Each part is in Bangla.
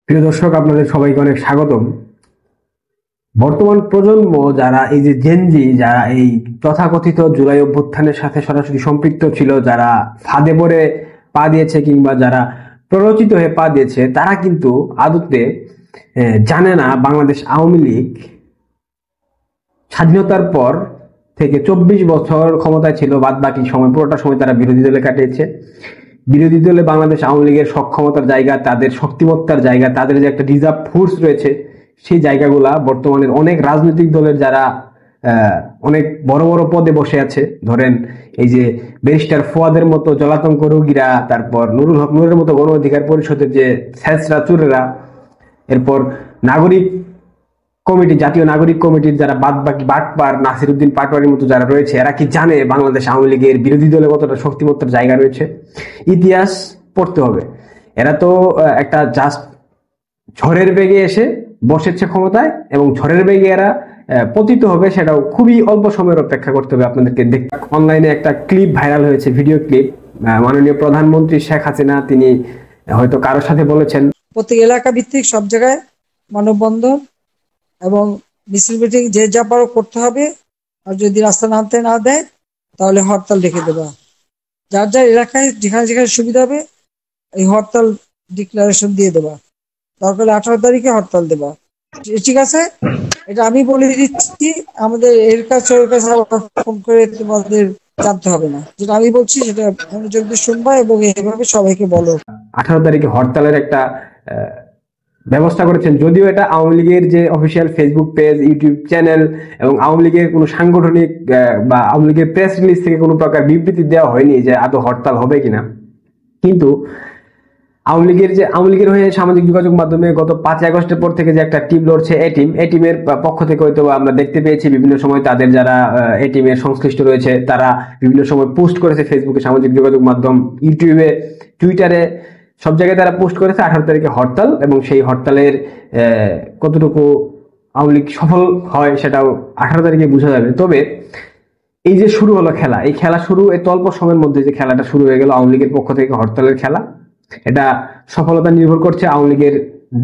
প্রিয় দর্শক, আপনাদের সবাইকে অনেক স্বাগতম। বর্তমান প্রজন্ম যারা এই যে জেনজি, যারা এই তথাকথিত জুলাই অভ্যুত্থানের সাথে সরাসরি সম্পৃক্ত ছিল, যারা ফাঁদে পড়ে পা দিয়েছে কিংবা যারা প্ররোচিত হয়ে পা দিয়েছে, তারা কিন্তু আদতে জানে না বাংলাদেশ আওয়ামী লীগ স্বাধীনতার পর থেকে 24 বছর ক্ষমতায় ছিল, বাদ বাকি সময় পুরোটা সময় তারা বিরোধী দলে কাটিয়েছে। বিরোধী দলে বাংলাদেশ আওয়ামী লীগের সক্ষমতার জায়গা, তাদের শক্তিমত্তার জায়গা, তাদের যে একটা রিজার্ভ ফোর্স রয়েছে, সেই জায়গাগুলা বর্তমানের অনেক রাজনৈতিক দলের যারা অনেক বড় বড় পদে বসে আছে, ধরেন এই যে ব্যারিস্টার ফুয়াদের মতো জলাতঙ্ক রোগীরা, তারপর নুরুল হক নুরের মতো গণ অধিকার পরিষদের যে স্যাঁচরা চুরেরা, এরপর নাগরিক কমিটি, জাতীয় নাগরিক কমিটির যারা বাদ বাকি বাটপার নাসিরউদ্দিন পাটোয়ারির মতো যারা রয়েছে, এরা কি জানে বাংলাদেশ আওয়ামী লীগের বিরোধী দলে কতটা শক্তিমত্তার জায়গা রয়েছে? ইতিহাস পড়তে হবে। এরা তো একটা জাস্ট ঝড়ের বেগে এসে বসেছে ক্ষমতায়, এবং ঝড়ের বেগে এরা পতিত হবে সেটাও খুবই অল্প সময়ের অপেক্ষা করতে হবে। আপনাদেরকে অনলাইনে একটা ক্লিপ ভাইরাল হয়েছে, ভিডিও ক্লিপ। মাননীয় প্রধানমন্ত্রী শেখ হাসিনা তিনি হয়তো কারোর সাথে বলেছেন প্রত্যেক এলাকা ভিত্তিক সব জায়গায় মানববন্ধন এবং মিছিল মিটিং যে যা পারো করতে হবে। আর যদি রাস্তা নামতে না দেয় তাহলে হরতাল ডেকে দেবা। যার যার এলাকায় যেখানে যেখানে সুবিধা হবে এই হরতাল ডিক্লারেশন দিয়ে দেবা। দরকার 18 তারিখে হরতাল দেবা। ঠিক আছে, এটা আমি বলে দিচ্ছি। আমাদের এর কাছে ওর কাছে ফোন করে তোমাদের জানতে হবে না। যেটা আমি বলছি সেটা মনোযোগ দিয়ে শুনবা এবং এভাবে সবাইকে বলো। 18 তারিখে হরতালের একটা ব্যবস্থা করেছেন, যদিও এটা আওয়ামী লীগের যে official Facebook page, YouTube channel এবং আওয়ামী লীগের কোনো সাংগঠনিক বা আওয়ামী লীগের প্রেস রিলিজ থেকে কোনো প্রকার বিবৃতি দেওয়া হয়নি যে আদৌ হরতাল হবে কিনা। কিন্তু আওয়ামী লীগের হয়ে সামাজিক যোগাযোগ মাধ্যমে গত 5 আগস্টের পর থেকে যে একটা টিম লড়ছে, এই টিমের পক্ষ থেকে হয়তো আমরা দেখতে পেয়েছি বিভিন্ন সময় তাদের যারা এই টিমের সংশ্লিষ্ট রয়েছে তারা বিভিন্ন সময় পোস্ট করেছে ফেসবুকে, সামাজিক যোগাযোগ মাধ্যম, ইউটিউবে, টুইটারে, সব জায়গায় তারা পোস্ট করেছে 18 তারিখে হরতাল। এবং সেই হরতালের কতটুকু আওয়ামী লীগ সফল হয় সেটাও 18 তারিখে বোঝা যাবে। তবে এই যে শুরু হলো খেলা, এই খেলা শুরু এত অল্প সময়ের মধ্যে যে খেলাটা শুরু হয়ে গেল আওয়ামী লীগের পক্ষ থেকে হরতালের খেলা, এটা সফলতা নির্ভর করছে আওয়ামী লীগের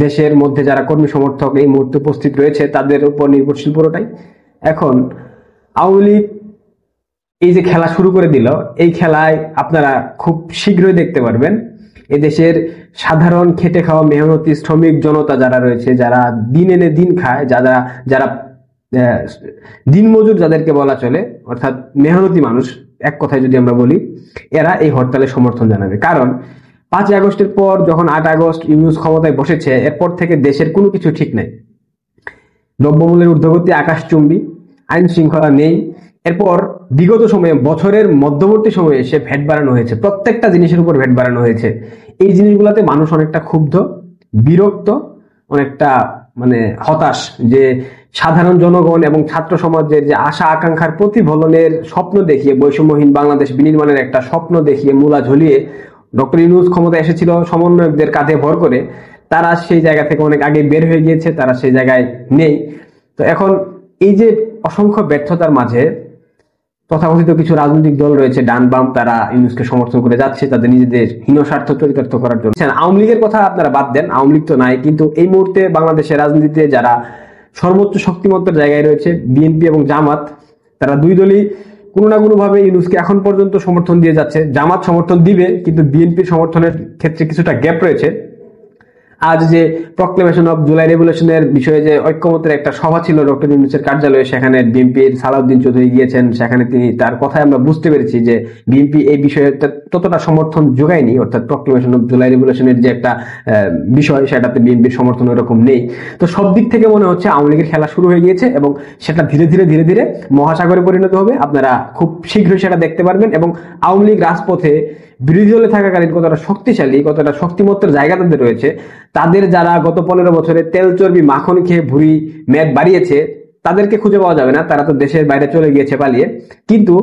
দেশের মধ্যে যারা কর্মী সমর্থক এই মুহূর্তে উপস্থিত রয়েছে তাদের উপর নির্ভরশীল পুরোটাই। এখন আওয়ামী লীগ এই যে খেলা শুরু করে দিল, এই খেলায় আপনারা খুব শীঘ্রই দেখতে পারবেন এদেশের সাধারণ খেটে খাওয়া মেহনতি শ্রমিক জনতা যারা রয়েছে, যারা দিন এনে দিন খায়, যারা যারা দিনমজুর যাদেরকে বলা চলে, অর্থাৎ মেহনতি মানুষ এক কথায় যদি আমরা বলি, এরা এই হরতালে সমর্থন জানাবে। কারণ 5 আগস্টের পর যখন 8 আগস্ট ইউনূস ক্ষমতায় বসেছে, এরপর থেকে দেশের কোনো কিছু ঠিক নাই। দ্রব্যমূল্যের ঊর্ধ্বগতি আকাশচুম্বী, আইন শৃঙ্খলা নেই। এরপর বিগত সময়ে বছরের মধ্যবর্তী সময়ে এসে ভ্যাট বাড়ানো হয়েছে, প্রত্যেকটা জিনিসের উপর ভ্যাট বাড়ানো হয়েছে। এই জিনিসগুলোতে মানুষ অনেকটা ক্ষুব্ধ, বিরক্ত, অনেকটা মানে হতাশ যে সাধারণ জনগণ এবং ছাত্র সমাজের যে আশা আকাঙ্ক্ষার প্রতিফলনের স্বপ্ন দেখিয়ে, বৈষম্যহীন বাংলাদেশ বিনির্মাণের একটা স্বপ্ন দেখিয়ে মূলা ঝুলিয়ে ডক্টর ইউনূস ক্ষমতায় এসেছিল সমন্বয়কদের কাঁধে ভর করে, তারা সেই জায়গা থেকে অনেক আগে বের হয়ে গিয়েছে, তারা সেই জায়গায় নেই। তো এখন এই যে অসংখ্য ব্যর্থতার মাঝে তথাকথিত কিছু রাজনৈতিক দল রয়েছে ডান বাম, তারা ইউনূসকে সমর্থন করে যাচ্ছে তাদের নিজেদের হীন স্বার্থ চরিতার্থ করার জন্য। আওয়ামী লীগের কথা আপনারা বাদ দেন, আওয়ামী লীগ তো নাই, কিন্তু এই মুহূর্তে বাংলাদেশের রাজনীতিতে যারা সর্বোচ্চ শক্তিমত্তার জায়গায় রয়েছে, বিএনপি এবং জামাত, তারা দুই দলই কোনো না কোনো ভাবে ইউনূসকে এখন পর্যন্ত সমর্থন দিয়ে যাচ্ছে। জামাত সমর্থন দিবে, কিন্তু বিএনপির সমর্থনের ক্ষেত্রে কিছুটা গ্যাপ রয়েছে। আজ যে প্রক্লেমেশন অফ জুলাই রেভলিউশনের বিষয়ে যে ঐক্যমতের একটা সভা ছিল ডক্টর ইউনূসের কার্যালয়ে, সেখানে বিএনপির সালাউদ্দিন চৌধুরী গিয়েছেন, সেখানে তিনি তার কথায় আমরা বুঝতে পেরেছি যে বিএনপি এই বিষয়ে ততটা সমর্থন যোগায়নি, অর্থাৎ প্রক্লেমেশন অফ জুলাই রেভলিউশনের যে একটা বিষয় সেটাতে বিএনপির সমর্থন ওরকম নেই। তো সব দিক থেকে মনে হচ্ছে আওয়ামী লীগের খেলা শুরু হয়ে গিয়েছে এবং সেটা ধীরে ধীরে মহাসাগরে পরিণত হবে। আপনারা খুব শীঘ্রই সেটা দেখতে পারবেন। এবং আওয়ামী লীগ রাজপথে বিরোধী দলে থাকাকালীন কতটা শক্তিশালী, কতটা শক্তিমত্তার জায়গা তাদের রয়েছে, তাদের যারা গত 15 বছরে তেল চর্বি মাখন খেয়ে ভুঁড়ি মেদ বাড়িয়েছে তাদেরকে খুঁজে পাওয়া যাবে না, তারা তো দেশের বাইরে চলে গিয়েছে পালিয়ে। কিন্তু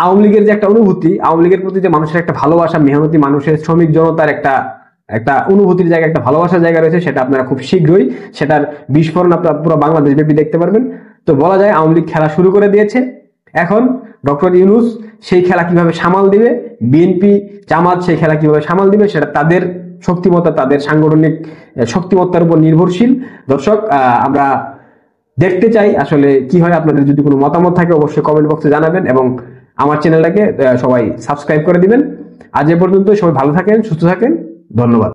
আওয়ামী লীগের যে একটা অনুভূতি, আওয়ামী লীগের প্রতি যে মানুষের একটা ভালোবাসা, মেহনতি মানুষের, শ্রমিক জনতার একটা অনুভূতির জায়গা, একটা ভালোবাসার জায়গা রয়েছে, সেটা আপনারা খুব শীঘ্রই সেটার বিস্ফোরণ আপনারা পুরো বাংলাদেশ ব্যাপী দেখতে পারবেন। তো বলা যায় আওয়ামী লীগ খেলা শুরু করে দিয়েছে। এখন ডক্টর ইউনূস সেই খেলা কিভাবে সামাল দিবে, বিএনপি জামাত সেই খেলা কিভাবে সামাল দিবে, সেটা তাদের শক্তিমত্তা তাদের সাংগঠনিক শক্তিমত্তার উপর নির্ভরশীল। দর্শক, আমরা দেখতে চাই আসলে কি হয়। আপনাদের যদি কোনো মতামত থাকে অবশ্যই কমেন্ট বক্সে জানাবেন এবং আমার চ্যানেলটাকে সবাই সাবস্ক্রাইব করে দিবেন। আজ এ পর্যন্ত, সবাই ভালো থাকেন, সুস্থ থাকেন, ধন্যবাদ।